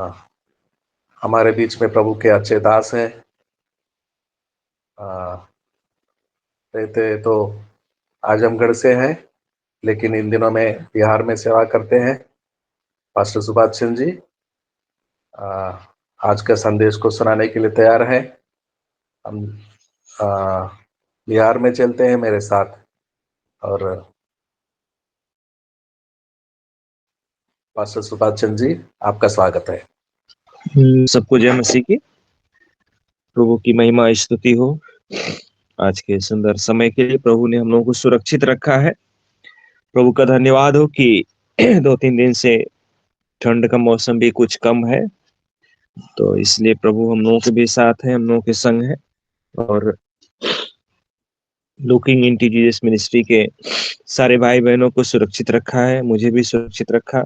हमारे बीच में प्रभु के अच्छे दास हैं। रहते तो आजमगढ़ से हैं, लेकिन इन दिनों में बिहार में सेवा करते हैं। पास्टर सुभाष चंद जी आ, आज का संदेश को सुनाने के लिए तैयार हैं। हम आ, बिहार में चलते हैं मेरे साथ। और पास्टर सुभाष चंद जी, आपका स्वागत है। सबको जय मसीह की। प्रभु की महिमा स्तुति हो। आज के सुंदर समय के लिए प्रभु ने हम लोगों को सुरक्षित रखा है। प्रभु का धन्यवाद हो कि 2-3 दिन से ठंड का मौसम भी कुछ कम है, तो इसलिए प्रभु हम लोगों के भी साथ है, हम लोगों के संग है। और लुकिंग इंटू जीसस मिनिस्ट्री के सारे भाई बहनों को सुरक्षित रखा है, मुझे भी सुरक्षित रखा।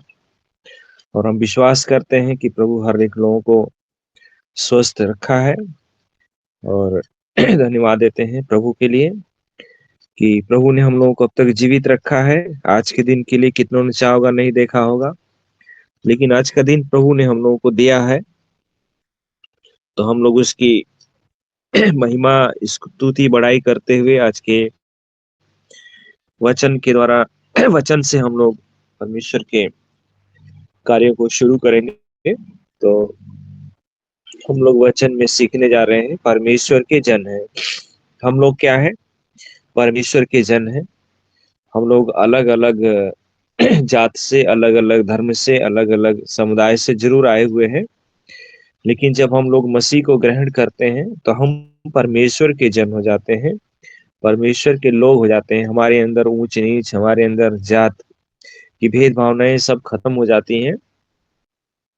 और हम विश्वास करते हैं कि प्रभु हर एक लोगों को स्वस्थ रखा है। और धन्यवाद देते हैं प्रभु के लिए कि प्रभु ने हम लोगों को अब तक जीवित रखा है। आज के दिन के लिए कितनों ने चाहा होगा, नहीं देखा होगा, लेकिन आज का दिन प्रभु ने हम लोगों को दिया है, तो हम लोग उसकी महिमा स्तुति बढ़ाई करते हुए आज के वचन के द्वारा वचन से हम लोग परमेश्वर के कार्य को शुरू करेंगे। तो हम लोग वचन में सीखने जा रहे हैं। परमेश्वर के जन है हम लोग। क्या है? परमेश्वर के जन है हम लोग। अलग अलग जात से, अलग अलग धर्म से, अलग अलग समुदाय से जरूर आए हुए हैं, लेकिन जब हम लोग मसीह को ग्रहण करते हैं तो हम परमेश्वर के जन हो जाते हैं, परमेश्वर के लोग हो जाते हैं। हमारे अंदर ऊंच नीच, हमारे अंदर जात की भेद भावनाएं सब खत्म हो जाती हैं।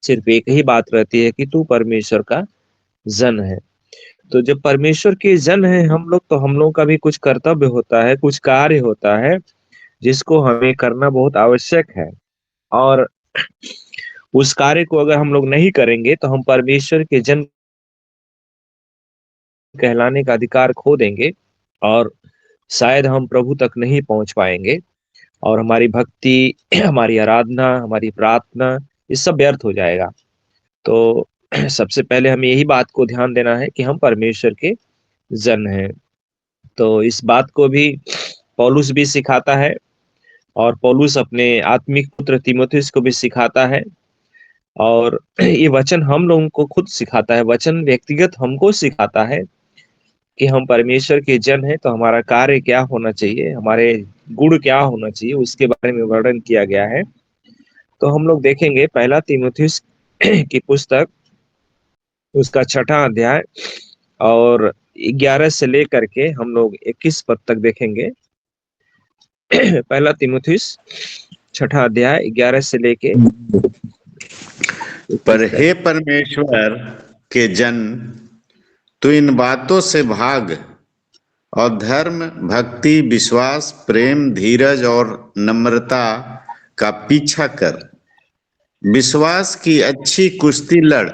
सिर्फ एक ही बात रहती है कि तू परमेश्वर का जन है। तो जब परमेश्वर के जन है हम लोग, तो हम लोग का भी कुछ कर्तव्य होता है, कुछ कार्य होता है जिसको हमें करना बहुत आवश्यक है। और उस कार्य को अगर हम लोग नहीं करेंगे तो हम परमेश्वर के जन कहलाने का अधिकार खो देंगे और शायद हम प्रभु तक नहीं पहुंच पाएंगे, और हमारी भक्ति, हमारी आराधना, हमारी प्रार्थना, ये सब व्यर्थ हो जाएगा। तो सबसे पहले हमें यही बात को ध्यान देना है कि हम परमेश्वर के जन हैं। तो इस बात को भी पौलुस भी सिखाता है, और पौलुस अपने आत्मिक पुत्र तीमुथियुस को भी सिखाता है, और ये वचन हम लोगों को खुद सिखाता है। वचन व्यक्तिगत हमको सिखाता है कि हम परमेश्वर के जन हैं, तो हमारा कार्य क्या होना चाहिए, हमारे गुण क्या होना चाहिए, उसके बारे में वर्णन किया गया है। तो हम लोग देखेंगे पहला तीमुथियुस की पुस्तक, उसका 6वां अध्याय और 11 से लेकर के हम लोग 21 पद तक देखेंगे। पहला तीमुथियुस 6वां अध्याय 11 से लेके पर हे परमेश्वर के जन, तू इन बातों से भाग और धर्म, भक्ति, विश्वास, प्रेम, धीरज और नम्रता का पीछा कर। विश्वास की अच्छी कुश्ती लड़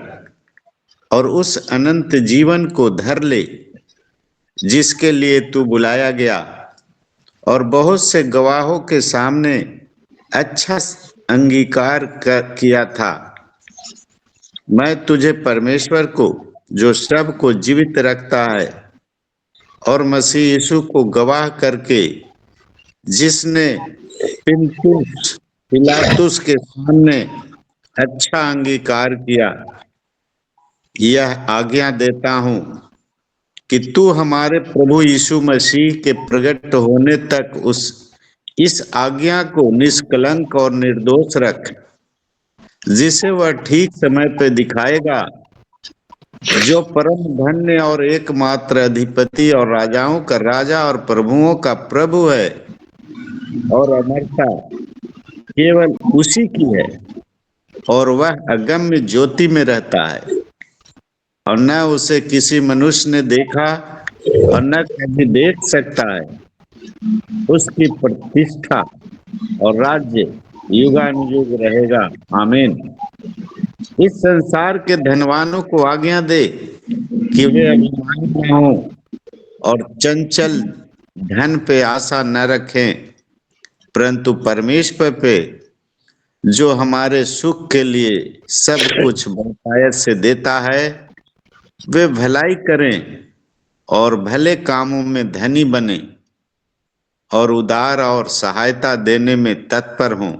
और उस अनंत जीवन को धर ले जिसके लिए तू बुलाया गया और बहुत से गवाहों के सामने अच्छा अंगीकार किया था। मैं तुझे परमेश्वर को, जो सब को जीवित रखता है, और मसीह यीशु को गवाह करके, जिसने पिलातुस के सामने अच्छा अंगीकार किया, यह आज्ञा देता हूं कि तू हमारे प्रभु यीशु मसीह के प्रकट होने तक इस आज्ञा को निष्कलंक और निर्दोष रख, जिसे वह ठीक समय पे दिखाएगा, जो परम धन्य और एकमात्र अधिपति और राजाओं का राजा और प्रभुओं का प्रभु है, और अमरता केवल उसी की है, और वह अगम्य ज्योति में रहता है, और न उसे किसी मनुष्य ने देखा और न कभी देख सकता है। उसकी प्रतिष्ठा और राज्य युगानुयुग रहेगा। आमीन। इस संसार के धनवानों को आज्ञा दे कि वे अभिमानी न हों और चंचल धन पे आशा न रखें, परंतु परमेश्वर पे जो हमारे सुख के लिए सब कुछ बहुतायत से देता है, वे भलाई करें और भले कामों में धनी बने और उदार और सहायता देने में तत्पर हों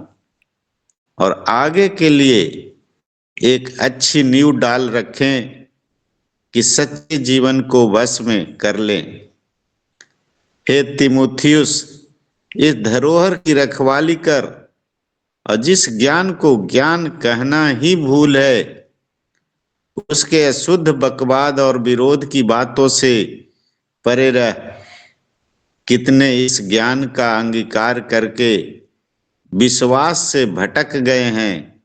और आगे के लिए एक अच्छी नींव डाल रखें कि सच्चे जीवन को वश में कर लें। हे तिमुथियुस, इस धरोहर की रखवाली कर और जिस ज्ञान को ज्ञान कहना ही भूल है, उसके अशुद्ध बकवाद और विरोध की बातों से परे रह। कितने इस ज्ञान का अंगीकार करके विश्वास से भटक गए हैं,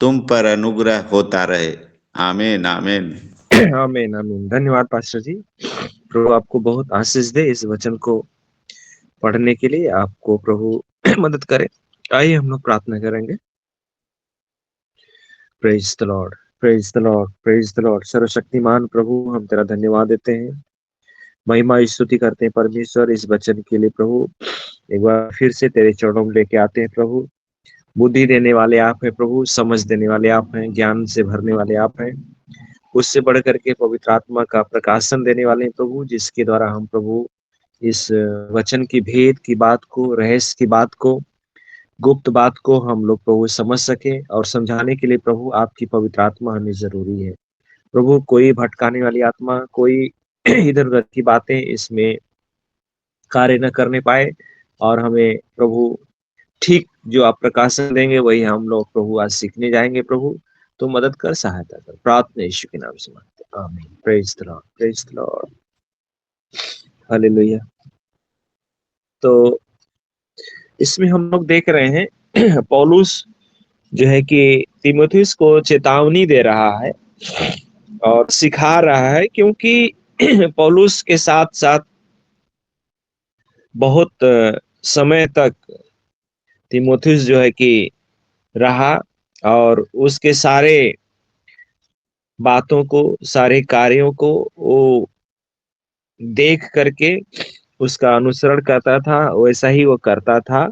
तुम पर अनुग्रह होता रहे। आमीन आमीन। आमीन आमीन। धन्यवाद पास्टर जी। प्रभु आपको बहुत आशीष दे इस वचन को पढ़ने के लिए, आपको प्रभु मदद करे। आइए हम लोग प्रार्थना करेंगे। Praise the Lord, praise the Lord, praise the Lord. सर्वशक्तिमान प्रभु, हम तेरा धन्यवाद देते हैं, महिमा स्तुति करते हैं परमेश्वर इस वचन के लिए। प्रभु एक बार फिर से तेरे चरणों में लेके आते हैं प्रभु। बुद्धि देने वाले आप हैं प्रभु, समझ देने वाले आप हैं, ज्ञान से भरने वाले आप हैं, उससे बढ़ करके पवित्र आत्मा का प्रकाशन देने वाले हैं प्रभु, जिसके द्वारा हम प्रभु इस वचन की भेद की बात को, रहस्य की बात को, गुप्त बात को हम लोग प्रभु समझ सके। और समझाने के लिए प्रभु आपकी पवित्र आत्मा हमें जरूरी है प्रभु। कोई भटकाने वाली आत्मा, कोई इधर उधर की बातें इसमें कार्य न करने पाए, और हमें प्रभु ठीक जो आप प्रकाशन देंगे वही हम लोग प्रभु आज सीखने जाएंगे प्रभु। तो मदद कर, सहायता कर, प्रार्थना यीशु के नाम से मांगते हैं, आमीन। Praise the Lord, praise the Lord, hallelujah. तो इसमें हम लोग देख रहे हैं पौलुस जो है कि तीमुथियुस को चेतावनी दे रहा है और सिखा रहा है, क्योंकि पौलुस के साथ साथ बहुत समय तक तीमुथियुस जो है कि रहा, और उसके सारे बातों को, सारे कार्यों को वो देख करके उसका अनुसरण करता था, वैसा ही वो करता था।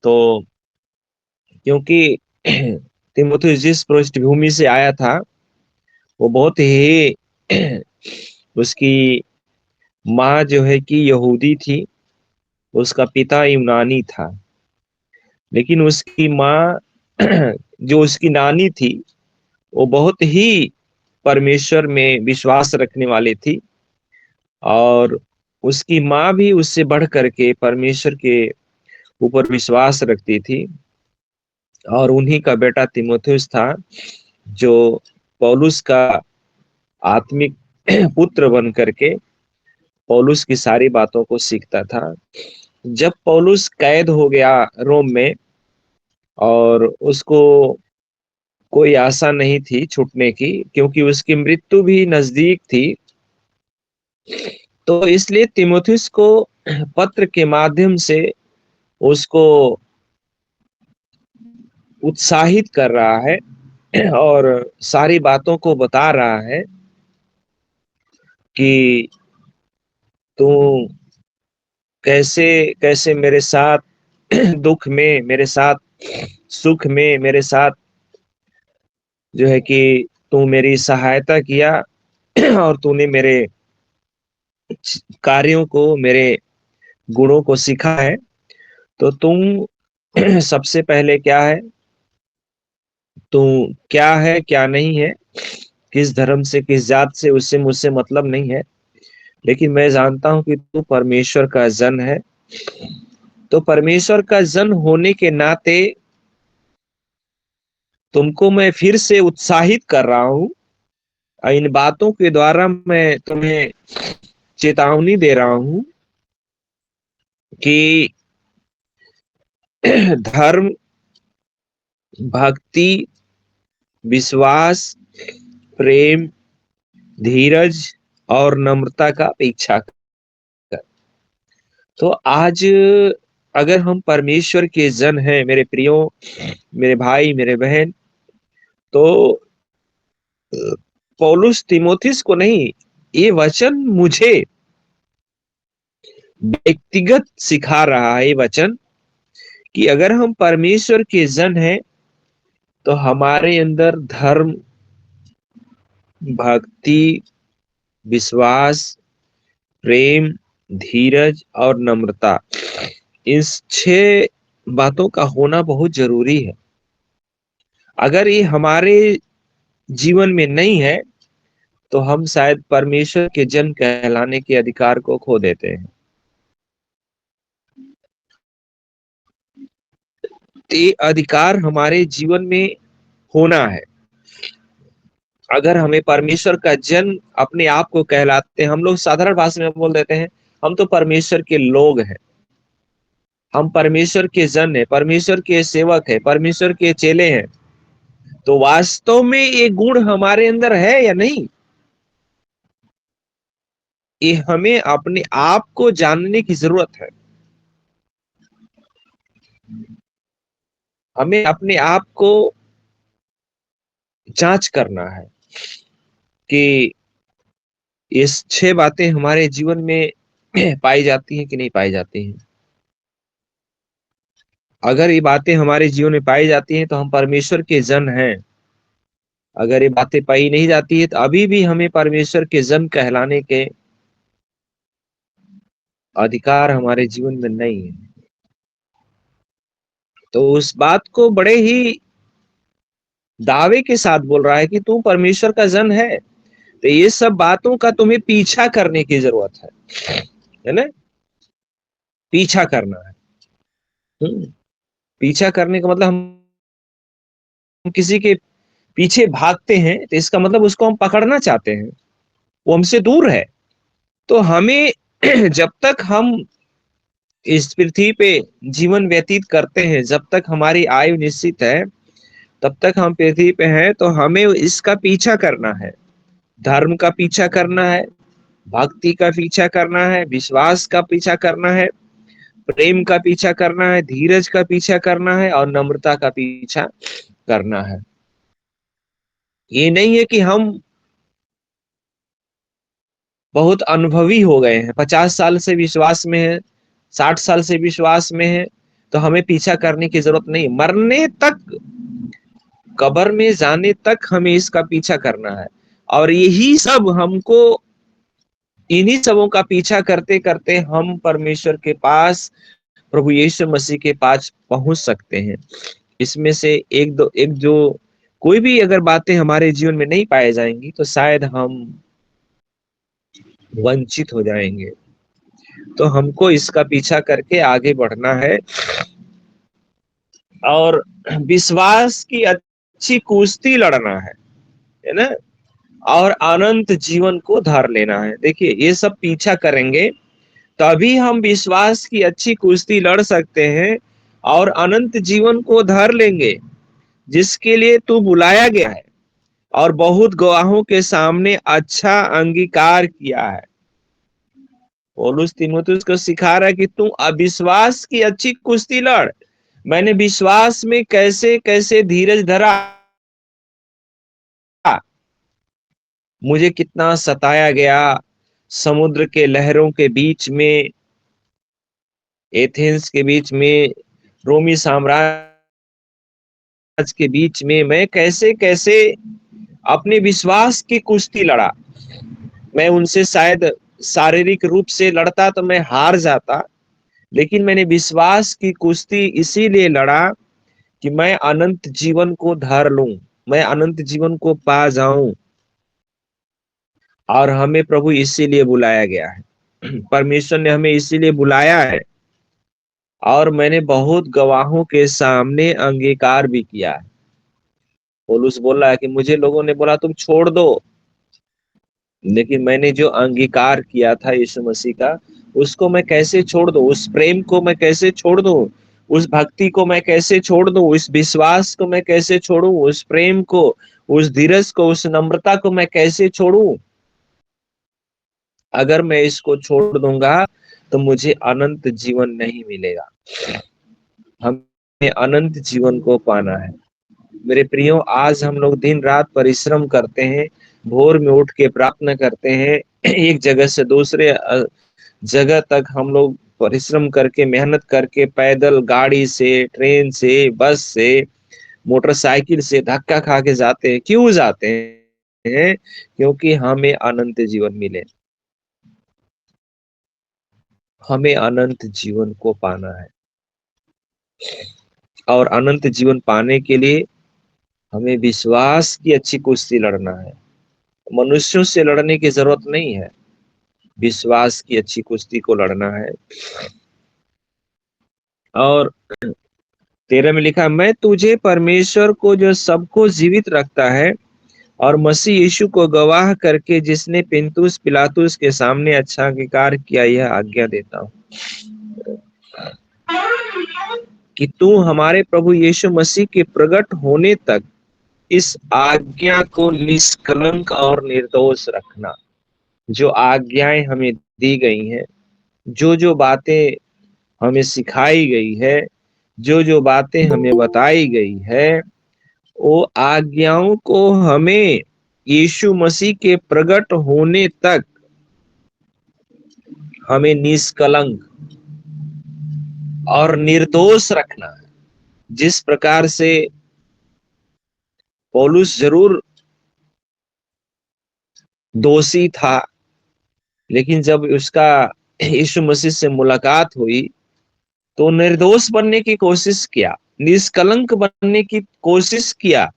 तो क्योंकि तीमुथियुस जिस पृष्ठभूमि से आया था वो बहुत ही उसकी माँ जो है कि यहूदी थी, उसका पिता यूनानी था, लेकिन उसकी माँ जो उसकी नानी थी वो बहुत ही परमेश्वर में विश्वास रखने वाली थी, और उसकी माँ भी उससे बढ़ करके परमेश्वर के ऊपर विश्वास रखती थी। और उन्हीं का बेटा तीमुथियुस था जो पौलुस का आत्मिक पुत्र बन करके पौलुस की सारी बातों को सीखता था। जब पौलुस कैद हो गया रोम में और उसको कोई आशा नहीं थी छूटने की, क्योंकि उसकी मृत्यु भी नजदीक थी, तो इसलिए तीमुथियुस को पत्र के माध्यम से उसको उत्साहित कर रहा है और सारी बातों को बता रहा है कि तू कैसे कैसे मेरे साथ दुख में, मेरे साथ सुख में, मेरे साथ जो है कि तू मेरी सहायता किया और तूने मेरे कार्यों को, मेरे गुणों को सीखा है। तो तुम सबसे पहले क्या है, तू क्या है क्या नहीं है, किस धर्म से, किस जात से, उससे मुझसे मतलब नहीं है, लेकिन मैं जानता हूं कि तू परमेश्वर का जन है। तो परमेश्वर का जन होने के नाते तुमको मैं फिर से उत्साहित कर रहा हूं। इन बातों के द्वारा मैं तुम्हें चेतावनी दे रहा हूं कि धर्म, भक्ति, विश्वास, प्रेम, धीरज और नम्रता का अपेक्षा कर। तो आज अगर हम परमेश्वर के जन हैं मेरे प्रियो, मेरे भाई, मेरे बहन, तो पौलुस तीमुथियुस को नहीं, ये वचन मुझे व्यक्तिगत सिखा रहा है। ये वचन कि अगर हम परमेश्वर के जन हैं तो हमारे अंदर धर्म, भक्ति, विश्वास, प्रेम, धीरज और नम्रता, इस 6 बातों का होना बहुत जरूरी है। अगर ये हमारे जीवन में नहीं है तो हम शायद परमेश्वर के जन कहलाने के अधिकार को खो देते हैं। ये अधिकार हमारे जीवन में होना है। अगर हमें परमेश्वर का जन अपने आप को कहलाते हैं, हम लोग साधारण भाषा में बोल देते हैं हम तो परमेश्वर के लोग हैं, हम परमेश्वर के जन हैं, परमेश्वर के सेवक हैं, परमेश्वर के चेले हैं। तो वास्तव में ये गुण हमारे अंदर है या नहीं, ये हमें अपने आप को जानने की जरूरत है। हमें अपने आप को जांच करना है कि ये 6 बातें हमारे जीवन में पाई जाती हैं कि नहीं पाई जाती हैं। अगर ये बातें हमारे जीवन में पाई जाती हैं तो हम परमेश्वर के जन हैं। अगर ये बातें पाई नहीं जाती है तो अभी भी हमें परमेश्वर के जन कहलाने के अधिकार हमारे जीवन में नहीं है। तो उस बात को बड़े ही दावे के साथ बोल रहा है कि तू परमेश्वर का जन है, तो ये सब बातों का तुम्हें पीछा करने की जरूरत है ना। पीछा करना है। पीछा करने का मतलब हम किसी के पीछे भागते हैं तो इसका मतलब उसको हम पकड़ना चाहते हैं, वो हमसे दूर है। तो हमें जब तक हम इस पृथ्वी पे जीवन व्यतीत करते हैं, जब तक हमारी आयु निश्चित है, तब तक हम पृथ्वी पे हैं, तो हमें इसका पीछा करना है। धर्म का पीछा करना है, भक्ति का पीछा करना है, विश्वास का पीछा करना है, प्रेम का पीछा करना है, धीरज का पीछा करना है और नम्रता का पीछा करना है। ये नहीं है कि हम बहुत अनुभवी हो गए हैं, 50 साल से विश्वास में है, 60 साल से विश्वास में है, तो हमें पीछा करने की जरूरत नहीं। मरने तक, कब्र में जाने तक हमें इसका पीछा करना है। और यही सब हमको, इन्हीं सबों का पीछा करते करते हम परमेश्वर के पास, प्रभु यीशु मसीह के पास पहुंच सकते हैं। इसमें से एक जो कोई भी अगर बातें हमारे जीवन में नहीं पाई जाएंगी तो शायद हम वंचित हो जाएंगे। तो हमको इसका पीछा करके आगे बढ़ना है और विश्वास की अच्छी कुश्ती लड़ना है ना, और अनंत जीवन को धर लेना है। देखिए, ये सब पीछा करेंगे तभी हम विश्वास की अच्छी कुश्ती लड़ सकते हैं और अनंत जीवन को धर लेंगे, जिसके लिए तू बुलाया गया है और बहुत गवाहों के सामने अच्छा अंगीकार किया है। पौलुस तीमुथियुस को सिखा रहा है कि तू अविश्वास की अच्छी कुश्ती लड़। मैंने विश्वास में कैसे कैसे धीरज धरा, मुझे कितना सताया गया, समुद्र के लहरों के बीच में, एथेंस के बीच में, रोमी साम्राज्य के बीच में, मैं कैसे कैसे अपने विश्वास की कुश्ती लड़ा। मैं उनसे शायद शारीरिक रूप से लड़ता तो मैं हार जाता, लेकिन मैंने विश्वास की कुश्ती इसीलिए लड़ा कि मैं अनंत जीवन को धर लूं, मैं अनंत जीवन को पा जाऊं। और हमें प्रभु इसीलिए बुलाया गया है, परमेश्वर ने हमें इसीलिए बुलाया है। और मैंने बहुत गवाहों के सामने अंगीकार भी किया है। पौलुस बोल रहा है कि मुझे लोगों ने बोला तुम छोड़ दो, लेकिन मैंने जो अंगीकार किया था यीशु मसीह का, उसको मैं कैसे छोड़ दूं, उस प्रेम को मैं कैसे छोड़ दूं, उस भक्ति को मैं कैसे छोड़ दूं, उस विश्वास को मैं कैसे छोड़ूं, उस प्रेम को, उस धीरज को, उस नम्रता को मैं कैसे छोड़ूं। अगर मैं इसको छोड़ दूंगा तो मुझे अनंत जीवन नहीं मिलेगा। हमें अनंत जीवन को पाना है। मेरे प्रियो, आज हम लोग दिन रात परिश्रम करते हैं, भोर में उठ के प्रार्थना करते हैं, एक जगह से दूसरे जगह तक हम लोग परिश्रम करके, मेहनत करके, पैदल, गाड़ी से, ट्रेन से, बस से, मोटरसाइकिल से धक्का खा के जाते हैं। क्यों जाते हैं? क्योंकि हमें अनंत जीवन मिले, हमें अनंत जीवन को पाना है। और अनंत जीवन पाने के लिए हमें विश्वास की अच्छी कुश्ती लड़ना है। मनुष्यों से लड़ने की जरूरत नहीं है, विश्वास की अच्छी कुश्ती को लड़ना है। और 13 में लिखा, मैं तुझे परमेश्वर को जो सबको जीवित रखता है और मसीह यीशु को गवाह करके जिसने पिंतुस पिलातुस के सामने अच्छा अंगीकार किया, यह आज्ञा देता हूँ कि तू हमारे प्रभु यीशु मसीह के प्रकट होने तक इस आज्ञा को निष्कलंक और निर्दोष रखना। जो आज्ञाएं हमें दी गई हैं, जो जो बातें हमें सिखाई गई है, जो जो बातें हमें बताई गई है, वो आज्ञाओं को हमें यीशु मसीह के प्रकट होने तक हमें निष्कलंक और निर्दोष रखना है। जिस प्रकार से पौलुस जरूर दोषी था, लेकिन जब उसका यीशु मसीह से मुलाकात हुई तो निर्दोष बनने की कोशिश किया, निष्कलंक बनने की कोशिश किया,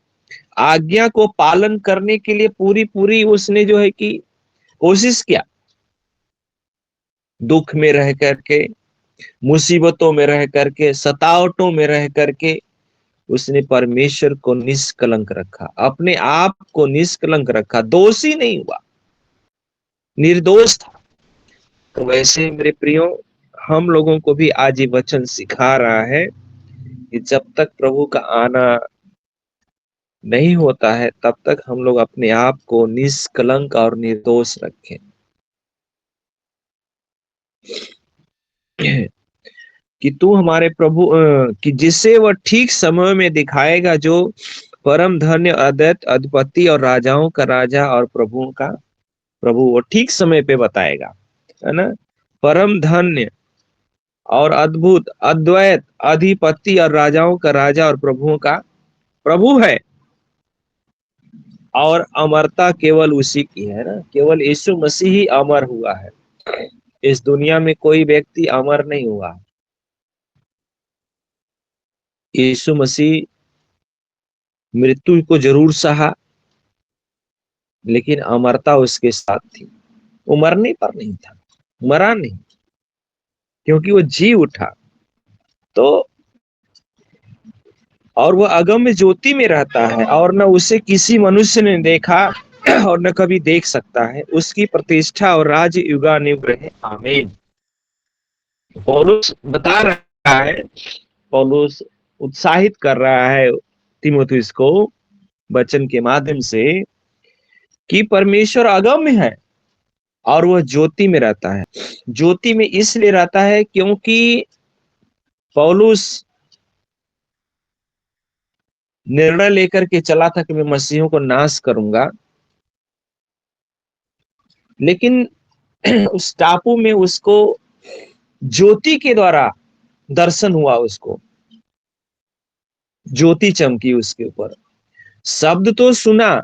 आज्ञा को पालन करने के लिए पूरी पूरी उसने जो है कि कोशिश किया। दुख में रह करके, मुसीबतों में रह करके, सतावटों में रह करके उसने परमेश्वर को निष्कलंक रखा, अपने आप को निष्कलंक रखा, दोषी नहीं हुआ, निर्दोष था। तो वैसे मेरे प्रियो, हम लोगों को भी आज ये वचन सिखा रहा है कि जब तक प्रभु का आना नहीं होता है तब तक हम लोग अपने आप को निष्कलंक और निर्दोष रखें। कि तू हमारे प्रभु कि जिसे वह ठीक समय में दिखाएगा, जो परम धन्य अद्वैत अधिपति और राजाओं का राजा और प्रभुओं का प्रभु, वो ठीक समय पे बताएगा, है ना। परम धन्य और अद्भुत अद्वैत अधिपति और राजाओं का राजा और प्रभुओं का प्रभु है। और अमरता केवल उसी की है ना, केवल यीशु मसीह ही अमर हुआ है। इस दुनिया में कोई व्यक्ति अमर नहीं हुआ। यीशु मसीह मृत्यु को जरूर सहा, लेकिन अमरता उसके साथ थी। वो मरने पर नहीं था, मरा नहीं, क्योंकि वो जी उठा। तो और वह अगम्य ज्योति में रहता है और न उसे किसी मनुष्य ने देखा और न कभी देख सकता है। उसकी प्रतिष्ठा और राज्य युगानुयुग रहे, आमीन। पौलुस बता रहा है, पौलुस उत्साहित कर रहा है तीमुथियुस को वचन के माध्यम से कि परमेश्वर अगम्य है और वह ज्योति में रहता है। ज्योति में इसलिए रहता है क्योंकि पौलुस निर्णय लेकर के चला था कि मैं मसीहों को नाश करूंगा, लेकिन उस टापू में उसको ज्योति के द्वारा दर्शन हुआ, उसको ज्योति चमकी उसके ऊपर। शब्द तो सुना,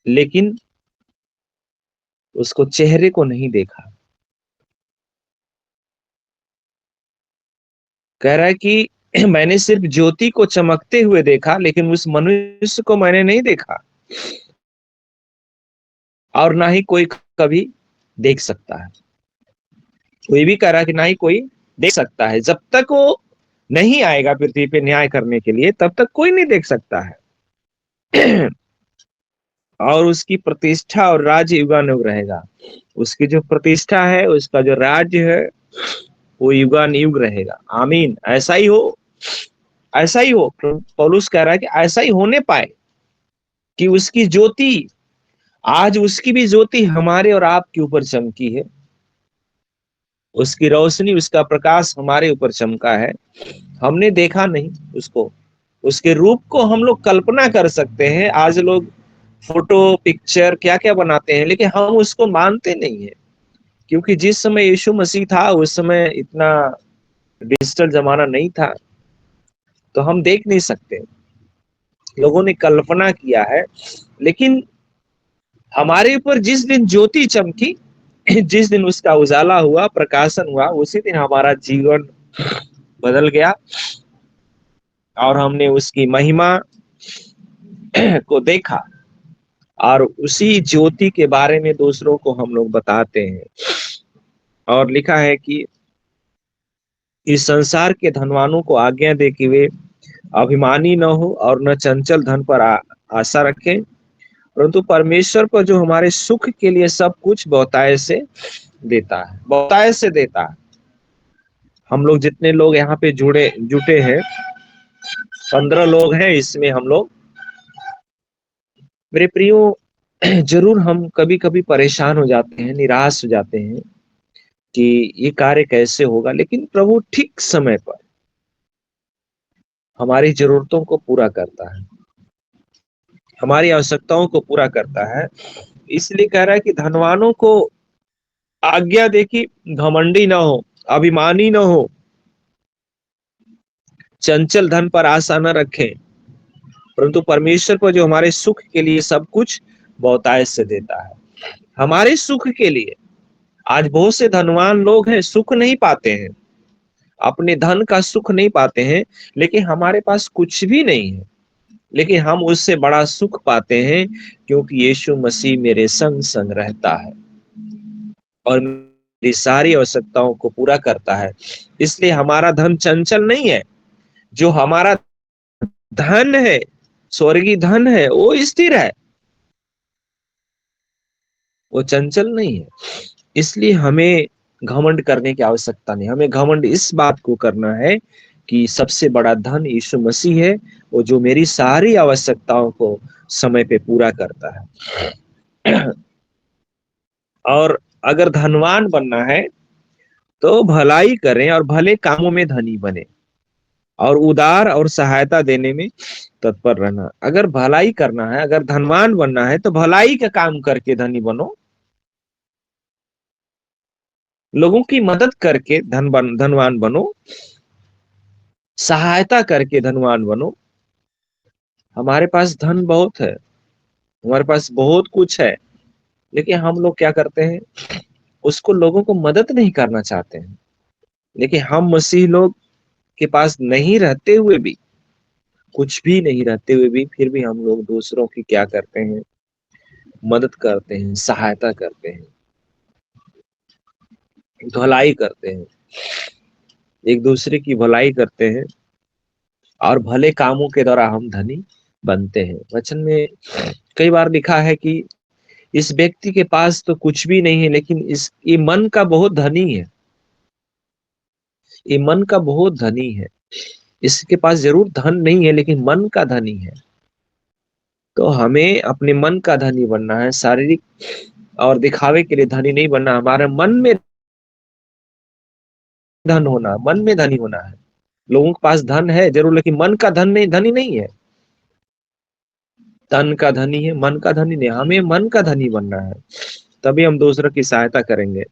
लेकिन उसको चेहरे को नहीं देखा। कह रहा है कि मैंने सिर्फ ज्योति को चमकते हुए देखा, लेकिन उस मनुष्य को मैंने नहीं देखा और ना ही कोई कभी देख सकता है। कोई भी कह रहा है कि ना ही कोई देख सकता है। जब तक वो नहीं आएगा पृथ्वी पे न्याय करने के लिए, तब तक कोई नहीं देख सकता है। और उसकी प्रतिष्ठा और राज्य युगानुयुग रहेगा। उसकी जो प्रतिष्ठा है, उसका जो राज्य है, वो युगानुयुग रहेगा, आमीन। ऐसा ही हो, ऐसा ही हो। पौलुस कह रहा है कि ऐसा ही होने पाए कि उसकी ज्योति, आज उसकी भी ज्योति हमारे और आपके ऊपर चमकी है। उसकी रोशनी, उसका प्रकाश हमारे ऊपर चमका है। हमने देखा नहीं उसको, उसके रूप को हम लोग कल्पना कर सकते हैं। आज लोग फोटो पिक्चर क्या क्या बनाते हैं, लेकिन हम उसको मानते नहीं है। क्योंकि जिस समय यीशु मसीह था उस समय इतना डिजिटल जमाना नहीं था, तो हम देख नहीं सकते। लोगों ने कल्पना किया है, लेकिन हमारे ऊपर जिस दिन ज्योति चमकी, जिस दिन उसका उजाला हुआ, प्रकाशन हुआ, उसी दिन हमारा जीवन बदल गया और हमने उसकी महिमा को देखा और उसी ज्योति के बारे में दूसरों को हम लोग बताते हैं। और लिखा है कि इस संसार के धनवानों को आज्ञा दे कि वे अभिमानी न हो और न चंचल धन पर आशा रखें, परंतु परमेश्वर पर जो हमारे सुख के लिए सब कुछ बहुतायत से देता है, बहुतायत से देता है। हम लोग जितने लोग यहाँ पे जुटे हैं, 15 लोग हैं, इसमें हम लोग, मेरे प्रियो, जरूर हम कभी कभी परेशान हो जाते हैं, निराश हो जाते हैं कि ये कार्य कैसे होगा, लेकिन प्रभु ठीक समय पर हमारी जरूरतों को पूरा करता है, हमारी आवश्यकताओं को पूरा करता है। इसलिए कह रहा है कि धनवानों को आज्ञा दे कि घमंडी ना हो, अभिमानी ना हो, चंचल धन पर आशा न रखें, परंतु परमेश्वर पर जो हमारे सुख के लिए सब कुछ बहुतायत से देता है, हमारे सुख के लिए। आज बहुत से धनवान लोग हैं, सुख नहीं पाते हैं, अपने धन का सुख नहीं पाते हैं, लेकिन हमारे पास कुछ भी नहीं है, लेकिन हम उससे बड़ा सुख पाते हैं, क्योंकि यीशु मसीह मेरे संग संग रहता है और मेरी सारी आवश्यकताओं को पूरा करता है। इसलिए हमारा धन चंचल नहीं है। जो हमारा धन है, स्वर्गीय धन है, वो स्थिर है, वो चंचल नहीं है। इसलिए हमें घमंड करने की आवश्यकता नहीं। हमें घमंड इस बात को करना है कि सबसे बड़ा धन यीशु मसीह है, वो जो मेरी सारी आवश्यकताओं को समय पे पूरा करता है। और अगर धनवान बनना है तो भलाई करें और भले कामों में धनी बने और उदार और सहायता देने में तत्पर रहना। अगर भलाई करना है, अगर धनवान बनना है, तो भलाई का काम करके धनी बनो, लोगों की मदद करके धनवान बनो, सहायता करके धनवान बनो। हमारे पास धन बहुत है, हमारे पास बहुत कुछ है, लेकिन हम लोग क्या करते हैं, उसको लोगों को मदद नहीं करना चाहते हैं। लेकिन हम मसीह लोग के पास नहीं रहते हुए भी, कुछ भी नहीं रहते हुए भी, फिर भी हम लोग दूसरों की क्या करते हैं, मदद करते हैं, सहायता करते हैं, भलाई करते हैं, एक दूसरे की भलाई करते हैं और भले कामों के द्वारा हम धनी बनते हैं। वचन में कई बार लिखा है कि इस व्यक्ति के पास तो कुछ भी नहीं है, लेकिन ये मन का बहुत धनी है, ये मन का बहुत धनी है। इसके पास जरूर धन नहीं है, लेकिन मन का धनी है। तो हमें अपने मन का धनी बनना है, शारीरिक और दिखावे के लिए धनी नहीं बनना। हमारे मन में धन होना, मन में धनी होना है। लोगों के पास धन है जरूर, लेकिन मन का धन नहीं, धनी नहीं है। तन का धनी है, मन का धनी नहीं। हमें मन का धनी बनना है, तभी हम दूसरों की सहायता करेंगे।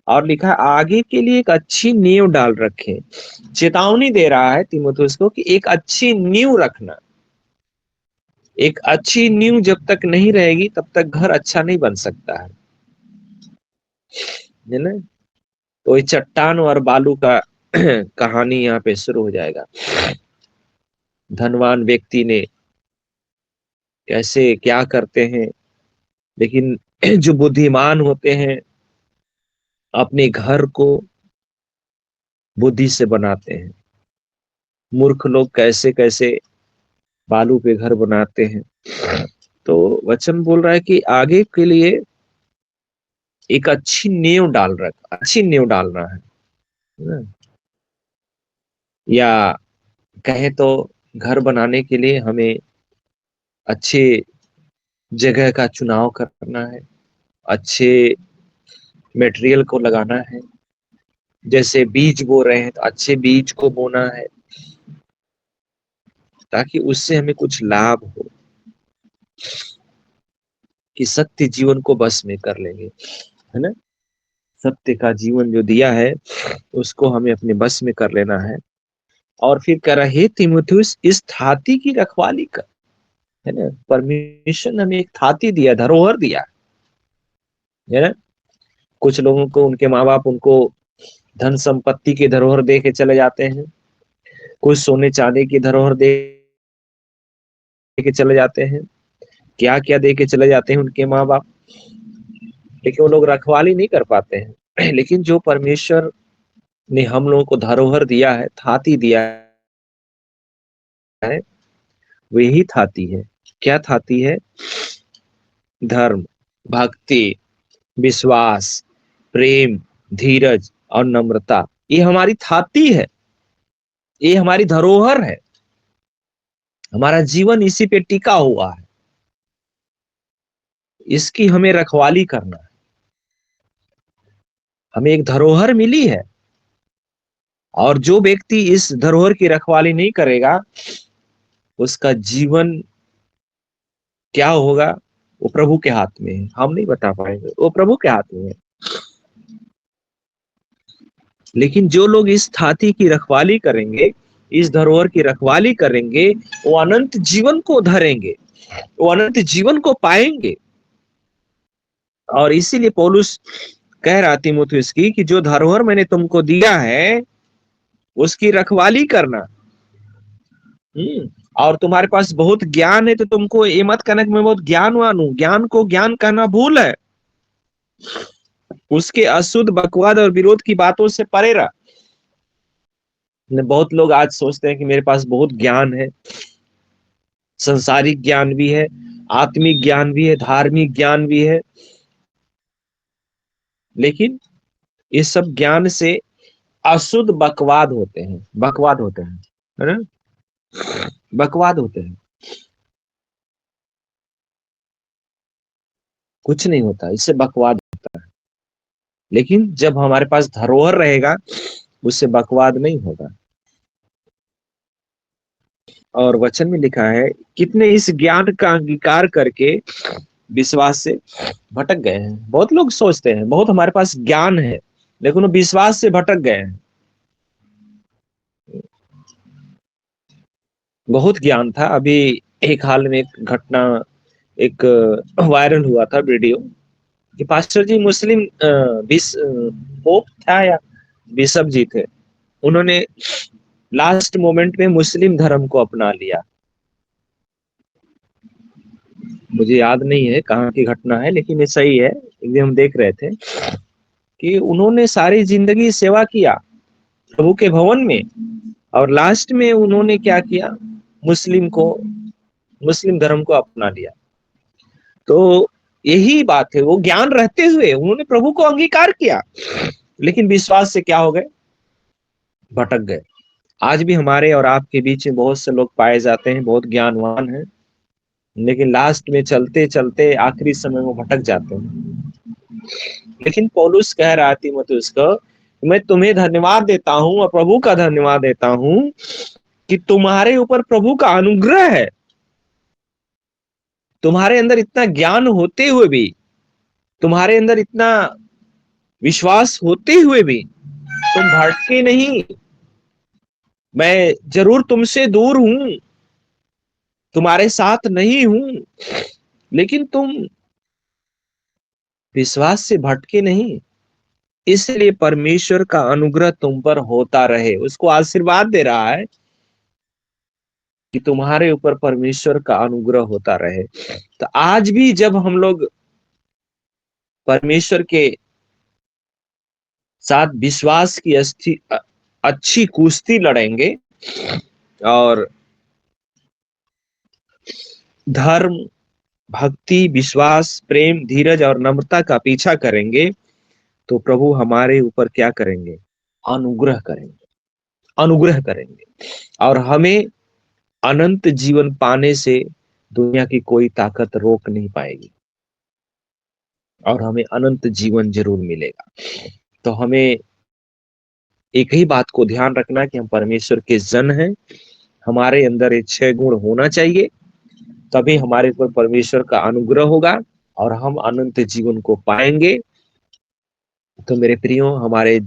और लिखा है आगे के लिए एक अच्छी नींव डाल रखें। चेतावनी दे रहा है तीमुथियुस को कि एक अच्छी नींव रखना। एक अच्छी नींव जब तक नहीं रहेगी, तब तक घर अच्छा नहीं बन सकता है ना। तो ये चट्टान और बालू का कहानी यहाँ पे शुरू हो जाएगा। धनवान व्यक्ति ने कैसे क्या करते हैं, लेकिन जो बुद्धिमान होते हैं अपने घर को बुद्धि से बनाते हैं। मूर्ख लोग कैसे कैसे बालू पे घर बनाते हैं। तो वचन बोल रहा है कि आगे के लिए एक अच्छी नींव अच्छी नींव डालना है ना? या कहे तो घर बनाने के लिए हमें अच्छे जगह का चुनाव करना है, अच्छे मटेरियल को लगाना है। जैसे बीज बो रहे हैं तो अच्छे बीज को बोना है, ताकि उससे हमें कुछ लाभ हो, कि सत्य जीवन को बस में कर लेंगे, है ना। सत्य का जीवन जो दिया है उसको हमें अपने बस में कर लेना है। और फिर कह रहा है तीमुथियुस इस थाती की रखवाली कर, है ना। परमेश्वर ने हमें एक थाती दिया, धरोहर दिया है ना। कुछ लोगों को उनके माँ बाप उनको धन संपत्ति की धरोहर दे के चले जाते हैं, कुछ सोने चांदी की धरोहर दे के चले जाते हैं, क्या क्या दे के चले जाते हैं उनके माँ बाप, लेकिन वो लोग रखवाली नहीं कर पाते हैं। लेकिन जो परमेश्वर ने हम लोगों को धरोहर दिया है, थाती दिया है, वही थाती है। क्या थाती है? धर्म, भक्ति, विश्वास, प्रेम, धीरज और नम्रता। ये हमारी थाती है, ये हमारी धरोहर है। हमारा जीवन इसी पे टिका हुआ है, इसकी हमें रखवाली करना है। हमें एक धरोहर मिली है, और जो व्यक्ति इस धरोहर की रखवाली नहीं करेगा उसका जीवन क्या होगा वो प्रभु के हाथ में है। हम नहीं बता पाएंगे, वो प्रभु के हाथ में है। लेकिन जो लोग इस थाती की रखवाली करेंगे, इस धरोहर की रखवाली करेंगे, वो अनंत जीवन को धरेंगे, वो अनंत जीवन को पाएंगे। और इसीलिए पौलुस कह रहा तीमुथियुस की कि जो धरोहर मैंने तुमको दिया है उसकी रखवाली करना। और तुम्हारे पास बहुत ज्ञान है तो तुमको ये मत कहना कि मैं बहुत ज्ञानवान हूं। ज्ञान को ज्ञान कहना भूल है। उसके अशुद्ध, बकवाद और विरोध की बातों से परे रह। बहुत लोग आज सोचते हैं कि मेरे पास बहुत ज्ञान है, संसारिक ज्ञान भी है, आत्मिक ज्ञान भी है, धार्मिक ज्ञान भी है, लेकिन इस सब ज्ञान से अशुद्ध बकवाद होते हैं, बकवाद होते हैं, है ना, बकवाद होते हैं। कुछ नहीं होता, इससे बकवाद होता है। लेकिन जब हमारे पास धरोहर रहेगा उससे बकवाद नहीं होगा। और वचन में लिखा है कितने इस ज्ञान का अंगीकार करके विश्वास से भटक गए हैं। बहुत लोग सोचते हैं बहुत हमारे पास ज्ञान है, लेकिन वो विश्वास से भटक गए हैं। बहुत ज्ञान था। अभी एक हाल में एक घटना, एक वायरल हुआ था वीडियो कि पास्टर जी मुस्लिम पोप था या बिशप जी थे, उन्होंने लास्ट मोमेंट में मुस्लिम धर्म को अपना लिया। मुझे याद नहीं है कहाँ की घटना है, लेकिन ये सही है। एक दिन हम देख रहे थे कि उन्होंने सारी जिंदगी सेवा किया प्रभु के भवन में, और लास्ट में उन्होंने क्या किया, मुस्लिम धर्म को अपना लिया। तो यही बात है, वो ज्ञान रहते हुए उन्होंने प्रभु को अंगीकार किया, लेकिन विश्वास से क्या हो गए, भटक गए। आज भी हमारे और आपके बीच में बहुत से लोग पाए जाते हैं, बहुत ज्ञानवान हैं, लेकिन लास्ट में चलते चलते आखिरी समय में भटक जाते हैं। लेकिन पौलुस कह रहा थी तीमुथियुस को, मैं तुम्हें धन्यवाद देता हूं और प्रभु का धन्यवाद देता हूं कि तुम्हारे ऊपर प्रभु का अनुग्रह है। तुम्हारे अंदर इतना ज्ञान होते हुए भी, तुम्हारे अंदर इतना विश्वास होते हुए भी तुम भटके नहीं। मैं जरूर तुमसे दूर हूं, तुम्हारे साथ नहीं हूं, लेकिन तुम विश्वास से भटके नहीं। इसलिए परमेश्वर का अनुग्रह तुम पर होता रहे। उसको आशीर्वाद दे रहा है कि तुम्हारे ऊपर परमेश्वर का अनुग्रह होता रहे। तो आज भी जब हम लोग परमेश्वर के साथ विश्वास की अच्छी कुश्ती लड़ेंगे और धर्म, भक्ति, विश्वास, प्रेम, धीरज और नम्रता का पीछा करेंगे, तो प्रभु हमारे ऊपर क्या करेंगे, अनुग्रह करेंगे, अनुग्रह करेंगे। और हमें अनंत जीवन पाने से दुनिया की कोई ताकत रोक नहीं पाएगी, और हमें अनंत जीवन जरूर मिलेगा। तो हमें एक ही बात को ध्यान रखना कि हम परमेश्वर के जन हैं। हमारे अंदर ये 6 गुण होना चाहिए, तभी हमारे ऊपर परमेश्वर का अनुग्रह होगा और हम अनंत जीवन को पाएंगे। तो मेरे प्रियो, हमारे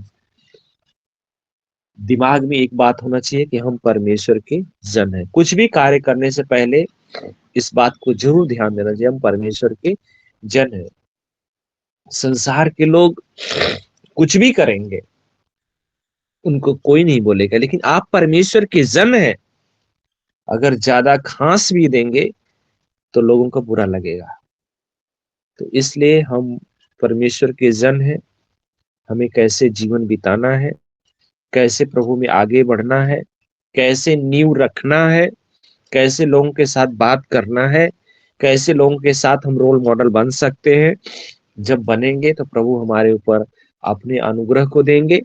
दिमाग में एक बात होना चाहिए कि हम परमेश्वर के जन हैं। कुछ भी कार्य करने से पहले इस बात को जरूर ध्यान देना चाहिए, हम परमेश्वर के जन हैं। संसार के लोग कुछ भी करेंगे, उनको कोई नहीं बोलेगा, लेकिन आप परमेश्वर के जन हैं। अगर ज्यादा खांस भी देंगे तो लोगों को बुरा लगेगा। तो इसलिए हम परमेश्वर के जन हैं। हमें कैसे जीवन बिताना है, कैसे प्रभु में आगे बढ़ना है, कैसे नींव रखना है, कैसे लोगों के साथ बात करना है, कैसे लोगों के साथ हम रोल मॉडल बन सकते हैं। जब बनेंगे तो प्रभु हमारे ऊपर अपने अनुग्रह को देंगे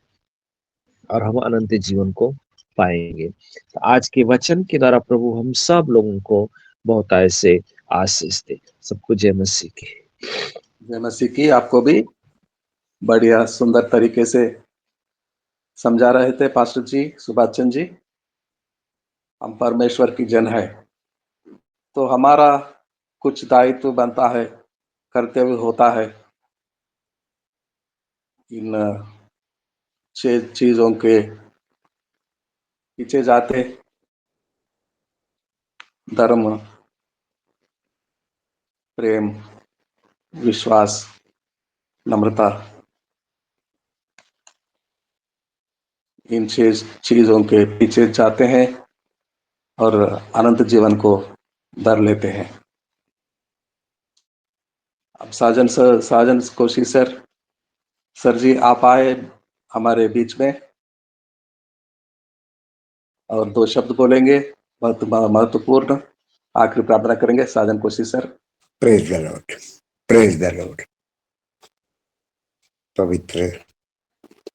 और हम अनंत जीवन को पाएंगे। तो आज के वचन के द्वारा प्रभु हम सब लोगों को बहुत ऐसे आशीष दे। सबको जय मसीह की। जय मसीह की। आपको भी बढ़िया सुंदर तरीके से समझा रहे थे पास्टर जी, सुभाष चंद्र जी। हम परमेश्वर की जन है, तो हमारा कुछ दायित्व बनता है, कर्तव्य होता है इन 6 चीजों के पीछे जाते। धर्म, प्रेम, विश्वास, नम्रता, इन 6 चीजों के पीछे जाते हैं और अनंत जीवन को दर लेते हैं। अब साजन कोशिश सर जी आप आए हमारे बीच में और 2 शब्द बोलेंगे, बहुत महत्वपूर्ण। आखिरी प्रार्थना करेंगे। साजन कोशिश sir. Praise the Lord, praise the Lord. पवित्र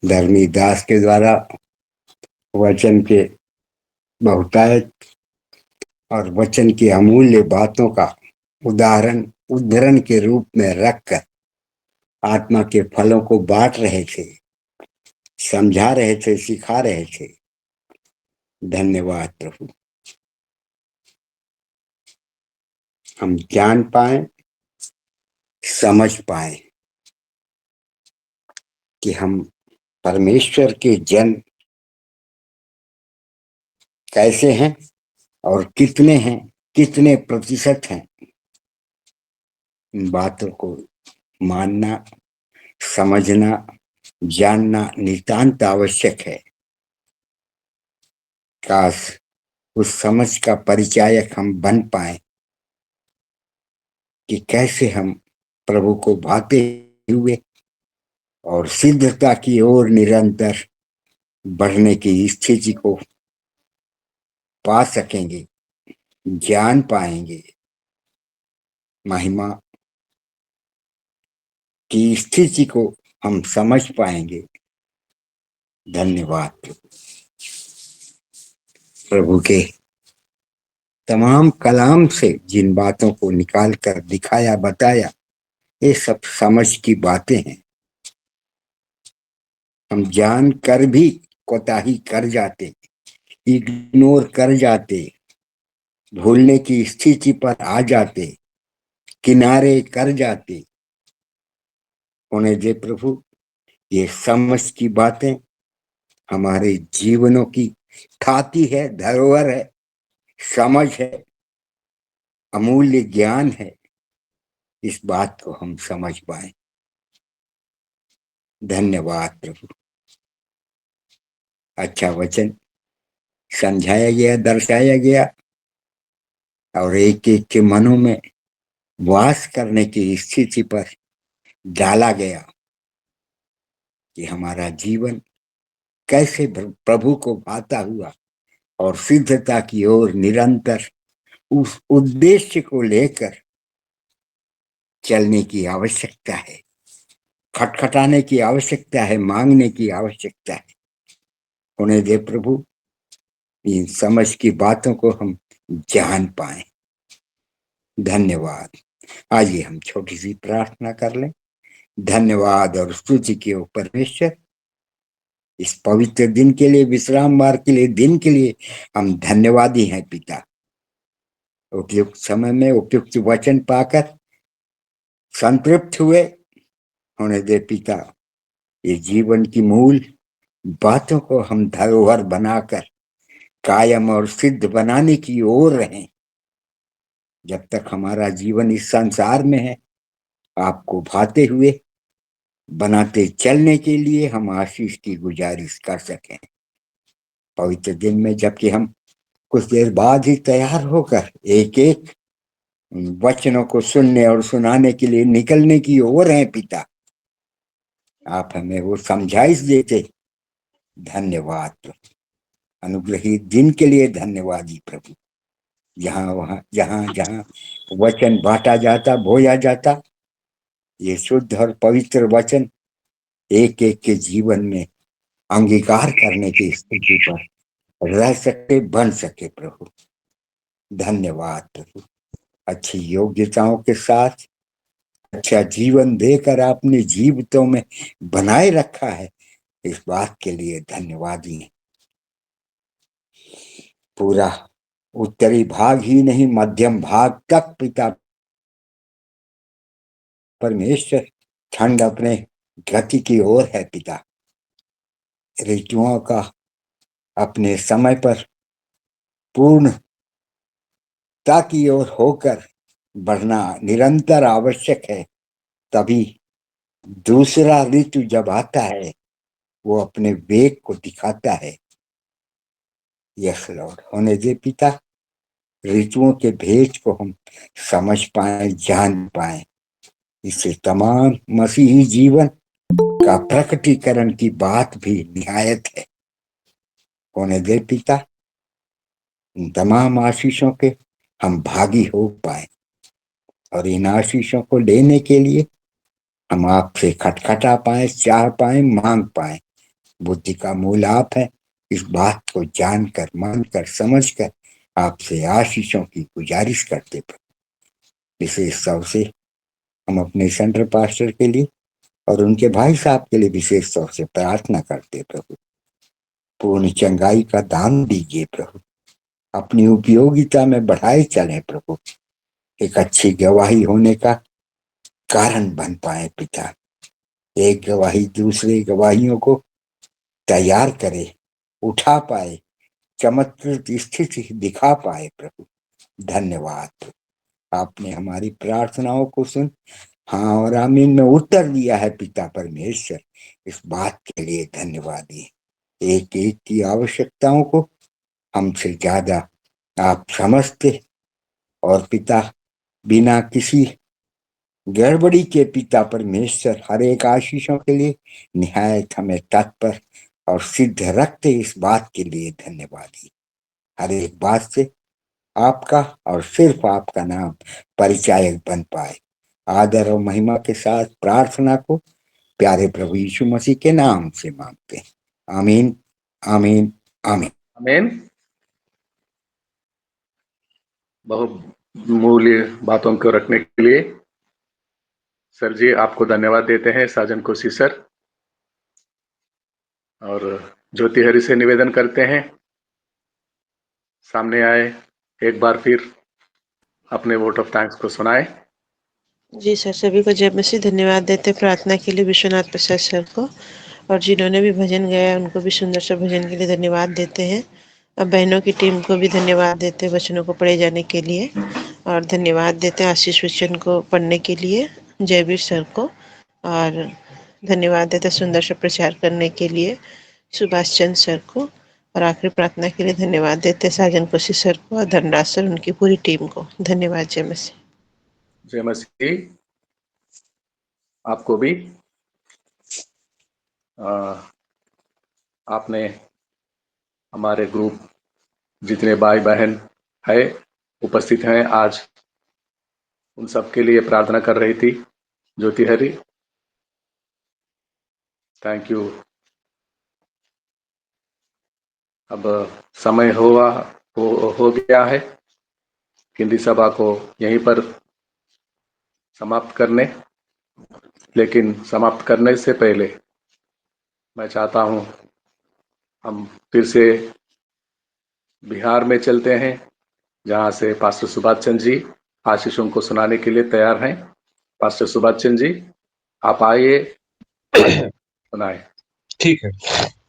धर्मी दास के द्वारा वचन के बहुतायत और वचन की अमूल्य बातों का उदाहरण के रूप में रखकर आत्मा के फलों को बांट रहे थे, समझा रहे थे, सिखा रहे थे। धन्यवाद प्रभु। हम जान पाए, समझ पाए कि हम परमेश्वर के जन कैसे हैं और कितने हैं, कितने प्रतिशत हैं। इन बातों को मानना, समझना, जानना नितांत आवश्यक है। काश उस समझ का परिचायक हम बन पाए कि कैसे हम प्रभु को भाते हुए और सिद्धता की ओर निरंतर बढ़ने की स्थिति को पा सकेंगे, जान पाएंगे, महिमा की स्थिति को हम समझ पाएंगे। धन्यवाद प्रभु के तमाम कलाम से जिन बातों को निकाल कर दिखाया, बताया, ये सब समझ की बातें हैं। हम जान कर भी कोताही कर जाते, इग्नोर कर जाते, भूलने की स्थिति पर आ जाते, किनारे कर जाते। होने दे प्रभु, ये समझ की बातें हमारे जीवनों की ख्याति है, धरोहर है, समझ है, अमूल्य ज्ञान है। इस बात को हम समझ पाए। धन्यवाद प्रभु। अच्छा वचन समझाया गया, दर्शाया गया और एक एक के मनों में वास करने की स्थिति पर डाला गया कि हमारा जीवन कैसे प्रभु को भाता हुआ और सिद्धता की ओर निरंतर उस उद्देश्य को लेकर चलने की आवश्यकता है, खटखटाने की आवश्यकता है, मांगने की आवश्यकता है। होने दे प्रभु, इन समझ की बातों को हम जान पाए। धन्यवाद। आइए हम छोटी सी प्रार्थना कर लें। धन्यवाद और स्तुति के हो परमेश्वर, इस पवित्र दिन के लिए, विश्रामवार के लिए, दिन के लिए हम धन्यवादी हैं पिता। उपयुक्त समय में उपयुक्त वचन पाकर संतृप्त हुए। होने दे पिता, ये जीवन की मूल बातों को हम धरोहर बनाकर कायम और सिद्ध बनाने की ओर रहें। जब तक हमारा जीवन इस संसार में है, आपको भाते हुए बनाते चलने के लिए हम आशीष की गुजारिश कर सकें। पवित्र दिन में जबकि हम कुछ देर बाद ही तैयार होकर एक एक वचनों को सुनने और सुनाने के लिए निकलने की ओर हैं पिता, आप हमें वो समझाइश देते। धन्यवाद, अनुग्रहित दिन के लिए धन्यवाद जी प्रभु। जहां वचन बांटा जाता, बोया जाता, ये शुद्ध और पवित्र वचन एक एक के जीवन में अंगीकार करने की स्थिति पर रह सके, बन सके प्रभु। धन्यवाद प्रभु। अच्छी योग्यताओं के साथ अच्छा जीवन देकर आपने जीवितों में बनाए रखा है, इस बात के लिए धन्यवाद ही। पूरा उत्तरी भाग ही नहीं, मध्यम भाग तक पिता परमेश्वर ठंड अपने गति की ओर है पिता। ऋतुओं का अपने समय पर पूर्णता की ओर होकर बढ़ना निरंतर आवश्यक है। तभी दूसरा ऋतु जब आता है वो अपने वेग को दिखाता है। यस लॉर्ड, होने दे पिता, ऋतुओं के भेद को हम समझ पाए, जान पाए। इससे तमाम मसीही जीवन का प्रकटीकरण की बात भी निहायत है। होने दे पिता, इन तमाम आशीषों के हम भागी हो पाए और इन आशीषों को लेने के लिए हम आपसे खटखटा पाए, चाह पाए, मांग पाए। बुद्धि का मूल आप है, इस बात को जानकर, मानकर, समझकर आपसे आशीषों की गुजारिश करते प्रभु। विशेष तौर से हम अपने सेंटर पास्टर के लिए और उनके भाई साहब के लिए विशेष तौर से प्रार्थना करते प्रभु। पूर्ण चंगाई का दान दीजिए प्रभु, अपनी उपयोगिता में बढ़ाए चले प्रभु, एक अच्छी गवाही होने का कारण बन पाए पिता। एक गवाही दूसरे गवाहियों को तैयार करे, उठा पाए, चमत्कृत स्थिति दिखा पाए प्रभु। धन्यवाद, आपने हमारी प्रार्थनाओं को सुन हाँ और आमीन में उत्तर दिया है पिता परमेश्वर, इस बात के लिए धन्यवाद। एक एक की आवश्यकताओं को हमसे ज्यादा आप समझते और पिता बिना किसी गड़बड़ी के पिता परमेश्वर हर एक आशीषों के लिए निहायत हमें तत्पर और सिद्ध रखते, इस बात के लिए धन्यवाद। हर एक बात से आपका और सिर्फ आपका नाम परिचायक बन पाए। आदर और महिमा के साथ प्रार्थना को प्यारे प्रभु यीशु मसीह के नाम से मांगते हैं। आमीन, आमीन, आमीन, आमीन। बहुत मूल्य बातों को रखने के लिए सर जी आपको धन्यवाद देते हैं। साजन कोसी सर और ज्योति हरि से निवेदन करते हैं सामने आए, एक बार फिर अपने वोट ऑफ थैंक्स को सुनाए। जी सर, सभी को जय मसीह। धन्यवाद देते प्रार्थना के लिए विश्वनाथ प्रसाद सर को, और जिन्होंने भी भजन गाया उनको भी सुंदर सा भजन के लिए धन्यवाद देते हैं। अब बहनों की टीम को भी धन्यवाद देते हैं वचनों को पढ़े जाने के लिए, और धन्यवाद देते हैं आशीष वचन को पढ़ने के लिए जयवीर सर को, और धन्यवाद देते हैं सुंदर सा प्रचार करने के लिए सुभाष चंद्र सर को, और आखिरी प्रार्थना के लिए धन्यवाद देते हैं साजन कोशी सर को और धनराज सर, उनकी पूरी टीम को। धन्यवाद। जय मसीह। जय मसीह। आपको भी आपने हमारे ग्रुप जितने भाई बहन है उपस्थित हैं आज, उन सब के लिए प्रार्थना कर रही थी ज्योति हरि। Thank you. अब समय हो गया है किंदी सभा को यहीं पर समाप्त करने, लेकिन समाप्त करने से पहले मैं चाहता हूं हम फिर से बिहार में चलते हैं, जहां से पास्टर सुभाष चंद्र जी आशीषों को सुनाने के लिए तैयार हैं। पास्टर सुभाष चंद्र जी, आप आइए सुनाए। ठीक है,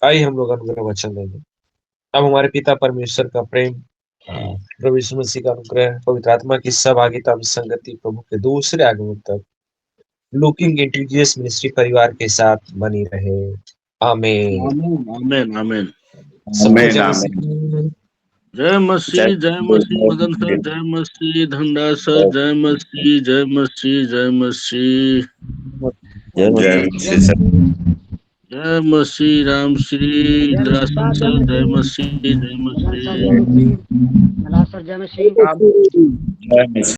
आइए हम लोग अनुग्रह वचन लेंगे। अब हमारे पिता परमेश्वर का प्रेम, प्रभु यीशु मसीह का अनुग्रह, पवित्र आत्मा की सहभागिता और संगति प्रभु के दूसरे आगमन तक लुकिंग इंटू जीसस मिनिस्ट्री परिवार के साथ बनी रहे। आमीन। आमीन आमीन आमीन। सबको आमीन जय आमीन। मसीह। जय मसीह मदन सर, जय मसीह धनराज सर, जय मसीह जय मसीह जय मसीह जय मसीह सर। जय मसीह राम श्री इंद्रासन सर, जय मसीह जय मसीह। जय मसीह।